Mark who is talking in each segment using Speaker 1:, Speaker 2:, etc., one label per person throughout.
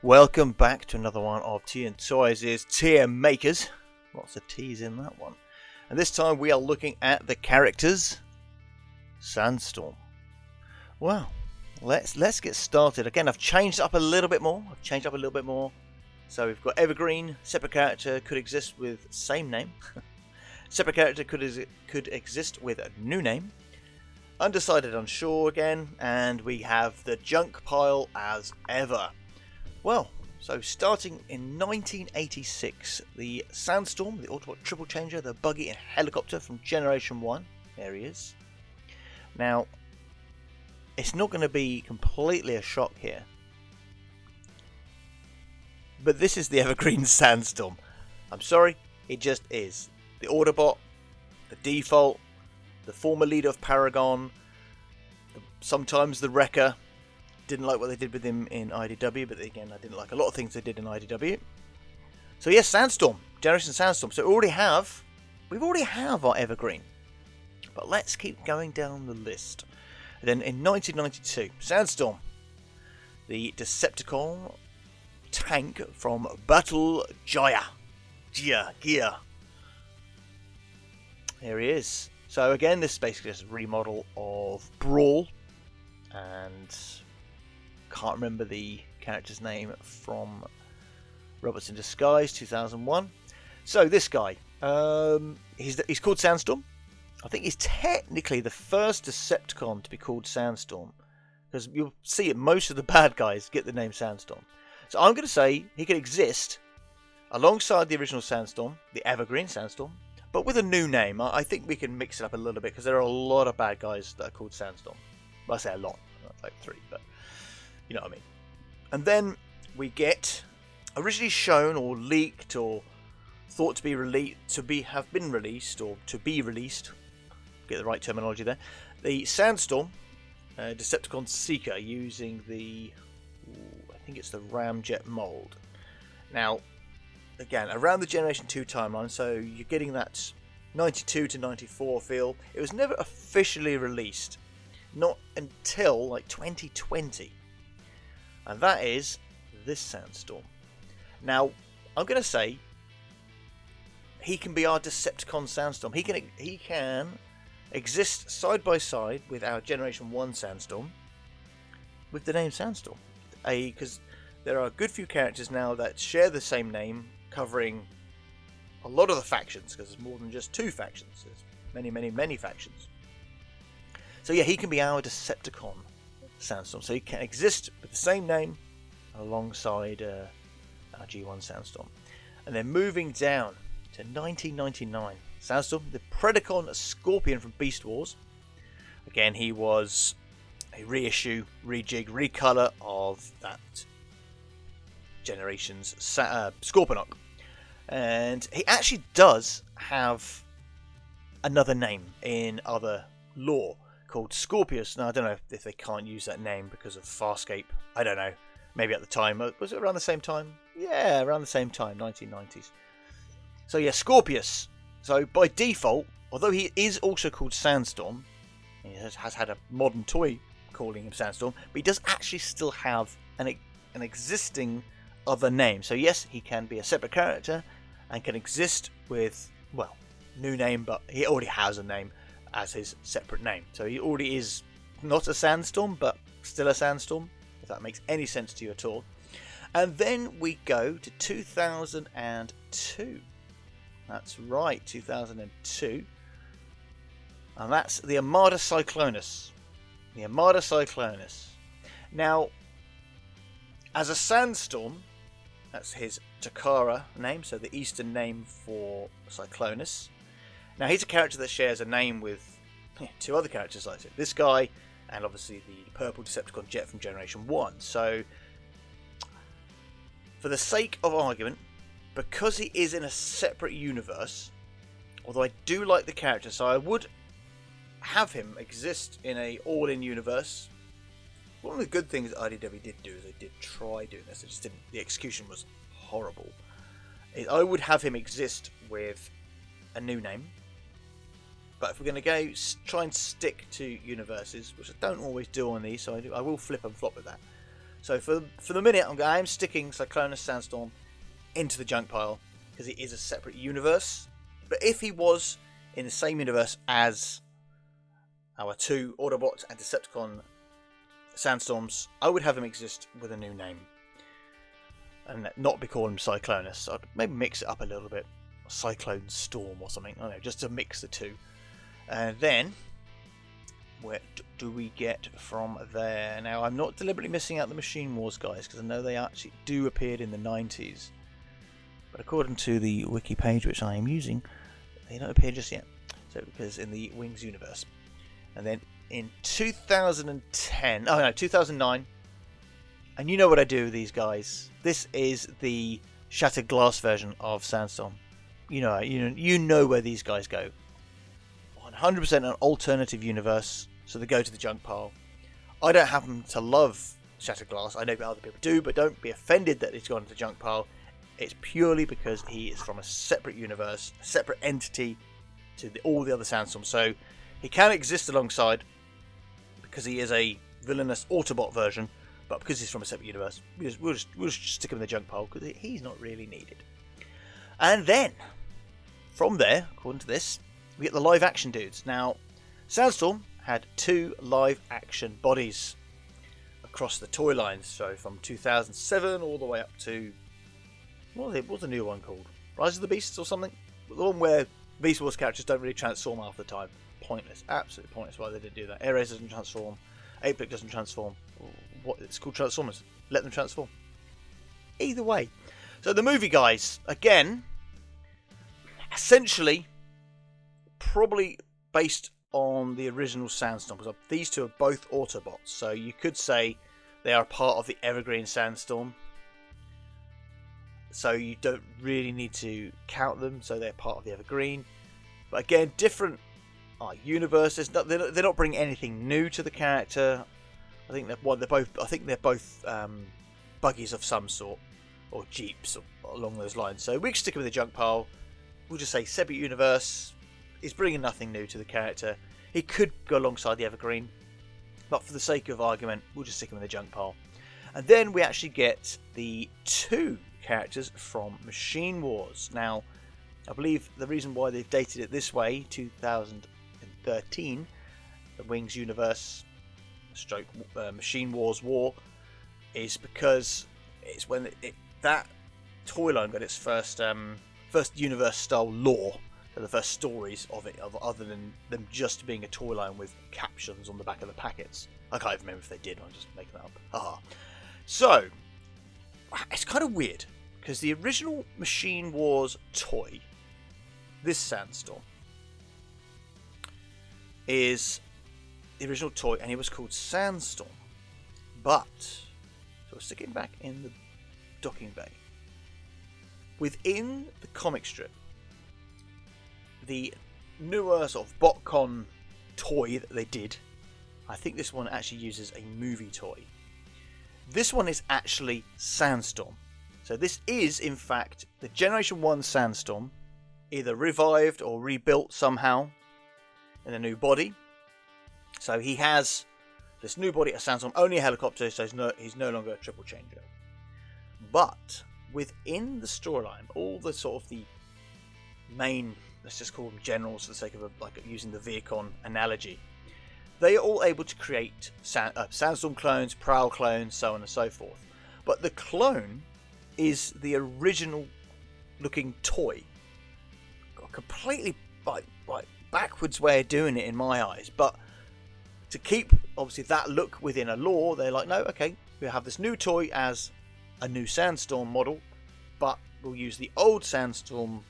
Speaker 1: Welcome back to another one of Tea and Toys' Tier Makers. Lots of T's in that one. And this time we are looking at the characters Sandstorm. Well, let's get started. Again, I've changed up a little bit more. So we've got evergreen, separate character, could exist with same name. Separate character could exist with a new name. Undecided, unsure again, and we have the junk pile as ever. Well, so starting in 1986, the Sandstorm, the Autobot triple changer, the buggy and helicopter from Generation 1. There he is. Now, it's not going to be completely a shock here, but this is the evergreen Sandstorm. I'm sorry, it just is. The Autobot, the default, the former leader of Paragon, sometimes the Wrecker. Didn't like what they did with him in IDW, but again, I didn't like a lot of things they did in IDW. So yes, Sandstorm, Generation Sandstorm. So we already have our evergreen. But let's keep going down the list. And then in 1992, Sandstorm, the Decepticon tank from Battle Jaya. Gear. Here he is. So again, this is basically just a remodel of Brawl, and can't remember the character's name from Robots in Disguise 2001. So this guy, he's called Sandstorm. I think he's technically the first Decepticon to be called Sandstorm, because you'll see it, most of the bad guys get the name Sandstorm. So I'm going to say he could exist alongside the original Sandstorm, the evergreen Sandstorm, but with a new name. I think we can mix it up a little bit, because there are a lot of bad guys that are called Sandstorm. Well, I say a lot, not like 3, but you know what I mean. And then we get originally shown or leaked or thought to be have been released or to be released. Get the right terminology there. The Sandstorm Decepticon Seeker using the I think it's the Ramjet mold. Now, again, around the Generation 2 timeline, so you're getting that 92 to 94 feel. It was never officially released, not until like 2020. And that is this Sandstorm. Now, I'm going to say he can be our Decepticon Sandstorm. He can exist side by side with our Generation 1 Sandstorm with the name Sandstorm. Because there are a good few characters now that share the same name, covering a lot of the factions, because there's more than just 2 factions. There's many factions. So yeah, he can be our Decepticon Sandstorm. So he can exist with the same name alongside our G1 Sandstorm. And then moving down to 1999, Sandstorm, the Predacon Scorpion from Beast Wars. Again, he was a reissue, rejig, recolor of that generation's Scorponok. And he actually does have another name in other lore, called Scorpius. Now, I don't know if they can't use that name because of Farscape. I don't know. Maybe at the time. Was it around the same time? Yeah, around the same time, 1990s. So yeah, Scorpius. So by default, although he is also called Sandstorm, he has had a modern toy calling him Sandstorm, but he does actually still have an existing other name. So yes, he can be a separate character and can exist with, well, new name, but he already has a name as his separate name. So he already is not a Sandstorm, but still a Sandstorm, if that makes any sense to you at all. And then we go to 2002. That's right, 2002. And that's the Armada Cyclonus. The Armada Cyclonus. Now, as a Sandstorm, that's his Takara name, so the Eastern name for Cyclonus. Now, he's a character that shares a name with 2 other characters like it. This guy, and obviously the purple Decepticon Jet from Generation 1. So, for the sake of argument, because he is in a separate universe, although I do like the character, so I would have him exist in a all-in universe. One of the good things that IDW did do is they did try doing this. It just didn't. The execution was horrible. I would have him exist with a new name. But if we're going to try and stick to universes, which I don't always do on these, so I will flip and flop with that. So for the minute, I'm sticking Cyclonus Sandstorm into the junk pile because it is a separate universe. But if he was in the same universe as our two Autobot and Decepticon Sandstorms, I would have him exist with a new name and not be calling him Cyclonus. I'd maybe mix it up a little bit, Cyclone Storm or something. I don't know, just to mix the two. And then where do we get from there? Now, I'm not deliberately missing out the Machine Wars guys because I know they actually do appeared in the 90s. But according to the wiki page which I am using, they don't appear just yet. So, because in the Wings universe. And then in 2009, and you know what I do with these guys. This is the Shattered Glass version of Sandstorm. You know where these guys go. 100% an alternative universe, so they go to the junk pile. I don't happen to love Shattered Glass. I know other people do, but don't be offended that it's gone to the junk pile. It's purely because he is from a separate universe, a separate entity to all the other Sandstorms. So he can exist alongside because he is a villainous Autobot version, but because he's from a separate universe, we'll just stick him in the junk pile because he's not really needed. And then, from there, according to this, we get the live action dudes. Now, Sandstorm had 2 live action bodies across the toy lines. So from 2007 all the way up to, what's the new one called? Rise of the Beasts or something? The one where Beast Wars characters don't really transform half the time. Pointless. Absolutely pointless why they didn't do that. Air Race doesn't transform. 8-Bit doesn't transform. It's called Transformers. Let them transform. Either way. So the movie guys, again, essentially probably based on the original Sandstorm, because these two are both Autobots, so you could say they are part of the Evergreen Sandstorm, so you don't really need to count them, so they're part of the Evergreen. But again, different universes. They're not bringing anything new to the character. I think they're both buggies of some sort, or jeeps, or along those lines. So we can stick them in the junk pile. We'll just say separate universe. He's bringing nothing new to the character. He could go alongside the Evergreen, but for the sake of argument, we'll just stick him in the junk pile. And then we actually get the 2 characters from Machine Wars. Now, I believe the reason why they've dated it this way, 2013, the Wings universe stroke Machine Wars War, is because it's when that toy line got its first universe style lore. So the first stories of it, other than them just being a toy line with captions on the back of the packets. I can't even remember if they did. I'm just making that up. So it's kind of weird because the original Machine Wars toy, this Sandstorm, is the original toy, and it was called Sandstorm. But so we're sticking back in the docking bay. Within the comic strip, the newer sort of BotCon toy that they did, I think this one actually uses a movie toy. This one is actually Sandstorm. So this is, in fact, the Generation 1 Sandstorm, either revived or rebuilt somehow in a new body. So he has this new body, a Sandstorm, only a helicopter, so he's no longer a triple changer. But within the storyline, all the sort of the main, let's just call them generals for the sake of using the Viacon analogy, they are all able to create Sandstorm clones, Prowl clones, so on and so forth. But the clone is the original looking toy. Got a completely backwards way of doing it in my eyes, but to keep obviously that look within a lore, they're like, no, okay, we'll have this new toy as a new Sandstorm model, but we'll use the old Sandstorm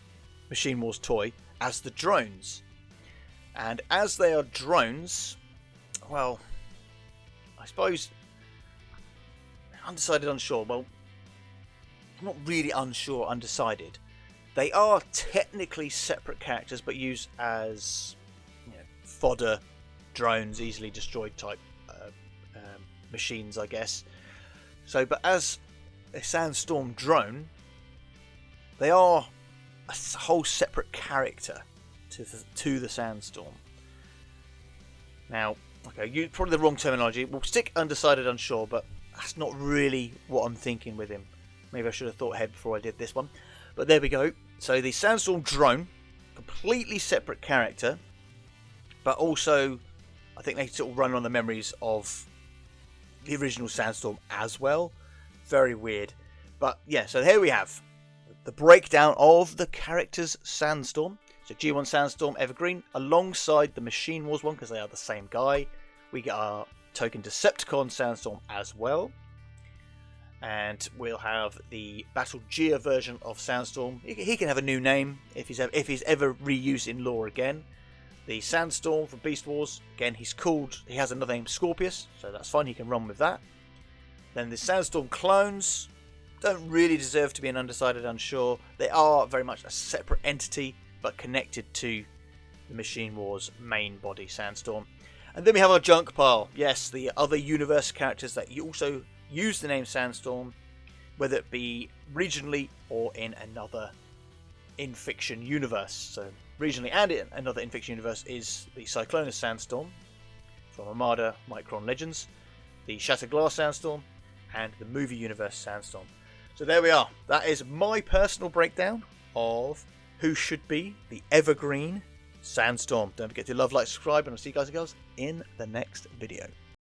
Speaker 1: Machine Wars toy as the drones. And as they are drones, well, I suppose undecided, unsure. Well, not really unsure, undecided. They are technically separate characters, but used as fodder, drones, easily destroyed type machines, I guess. So, but as a Sandstorm drone, they are a whole separate character to the Sandstorm. Now, okay, probably the wrong terminology. We'll stick undecided, unsure, but that's not really what I'm thinking with him. Maybe I should have thought ahead before I did this one. But there we go. So the Sandstorm drone, completely separate character, but also I think they sort of run on the memories of the original Sandstorm as well. Very weird. But yeah, so here we have the breakdown of the characters Sandstorm. So G1 Sandstorm Evergreen alongside the Machine Wars one, because they are the same guy. We get our token Decepti-Con Sandstorm as well. And we'll have the Battle Gear version of Sandstorm. He can have a new name if he's ever reused in lore again. The Sandstorm from Beast Wars, again he has another name, Scorpius, so that's fine, he can run with that. Then the Sandstorm clones don't really deserve to be an undecided unsure. They are very much a separate entity, but connected to the Machine Wars main body, Sandstorm. And then we have our junk pile. Yes, the other universe characters that you also use the name Sandstorm, whether it be regionally or in another in-fiction universe. So regionally and in another in-fiction universe is the Cyclonus Sandstorm from Armada Micron Legends, the Shattered Glass Sandstorm, and the movie universe Sandstorm. So there we are. That is my personal breakdown of who should be the evergreen Sandstorm. Don't forget to love, like, subscribe, and I'll see you guys and girls in the next video.